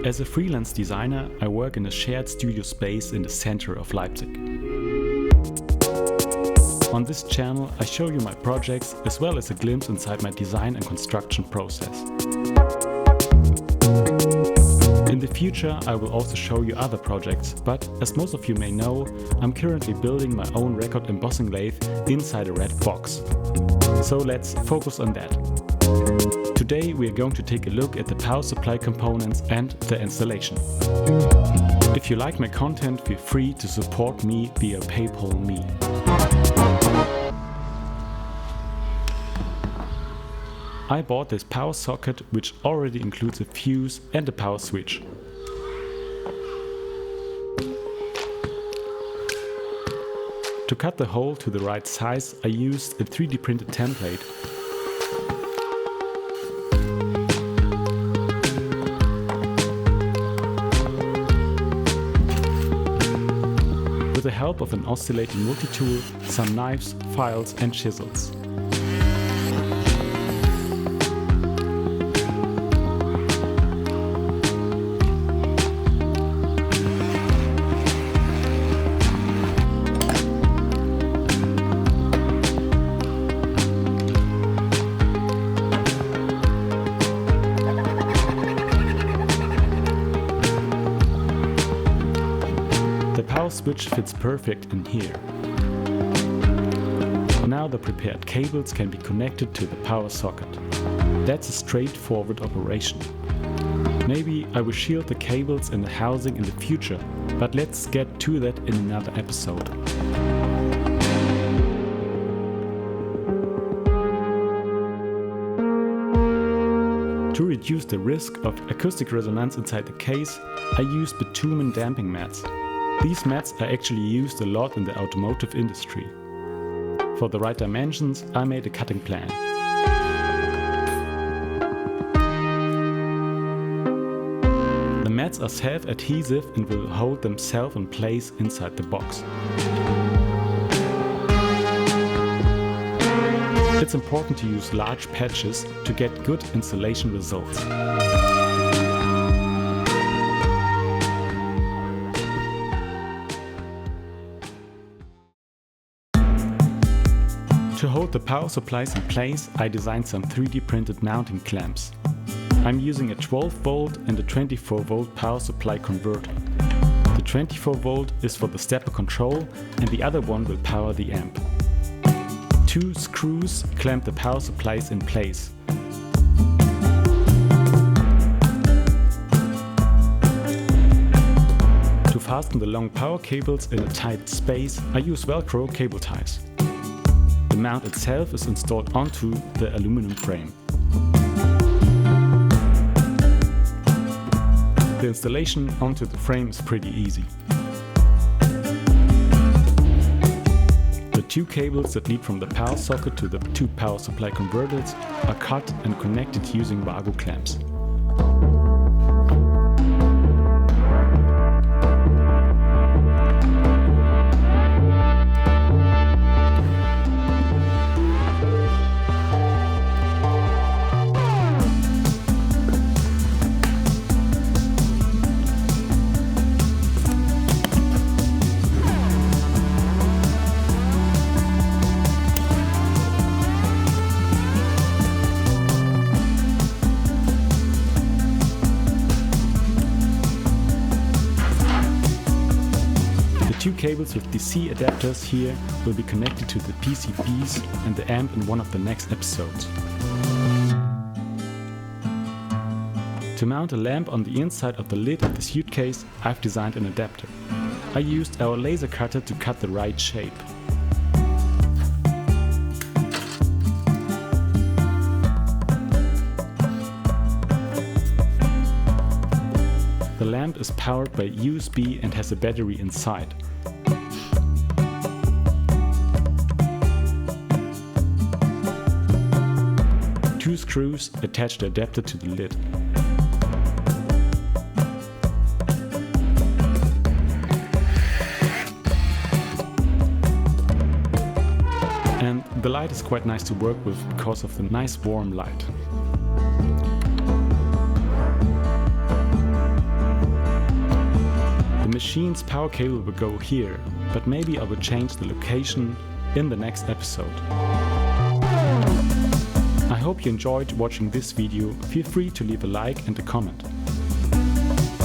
As a freelance designer, I work in a shared studio space in the center of Leipzig. On this channel, I show you my projects as well as a glimpse inside my design and construction process. In the future, I will also show you other projects, but as most of you may know, I'm currently building my own record embossing lathe inside a red box. So let's focus on that. Today we are going to take a look at the power supply components and the installation. If you like my content, feel free to support me via PayPal me. I bought this power socket, which already includes a fuse and a power switch. To cut the hole to the right size, I used a 3D printed template. With the help of an oscillating multi-tool, some knives, files and chisels. The power switch fits perfect in here. Now the prepared cables can be connected to the power socket. That's a straightforward operation. Maybe I will shield the cables and the housing in the future, but let's get to that in another episode. To reduce the risk of acoustic resonance inside the case, I used bitumen damping mats. These mats are actually used a lot in the automotive industry. For the right dimensions, I made a cutting plan. The mats are self-adhesive and will hold themselves in place inside the box. It's important to use large patches to get good installation results. To hold the power supplies in place, I designed some 3D printed mounting clamps. I'm using a 12 volt and a 24 volt power supply converter. The 24 volt is for the stepper control and the other one will power the amp. 2 screws clamp the power supplies in place. To fasten the long power cables in a tight space, I use Velcro cable ties. The mount itself is installed onto the aluminum frame. The installation onto the frame is pretty easy. The 2 cables that lead from the power socket to the 2 power supply converters are cut and connected using Vago clamps. The 2 cables with DC adapters here will be connected to the PCBs and the amp in one of the next episodes. To mount a lamp on the inside of the lid of the suitcase, I've designed an adapter. I used our laser cutter to cut the right shape. The lamp is powered by USB and has a battery inside. Two screws attach the adapter to the lid. And the light is quite nice to work with because of the nice warm light. machine's power cable will go here, but maybe I will change the location in the next episode. I hope you enjoyed watching this video. Feel free to leave a like and a comment.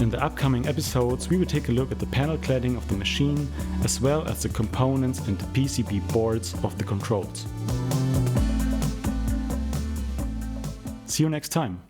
In the upcoming episodes, we will take a look at the panel cladding of the machine, as well as the components and the PCB boards of the controls. See you next time!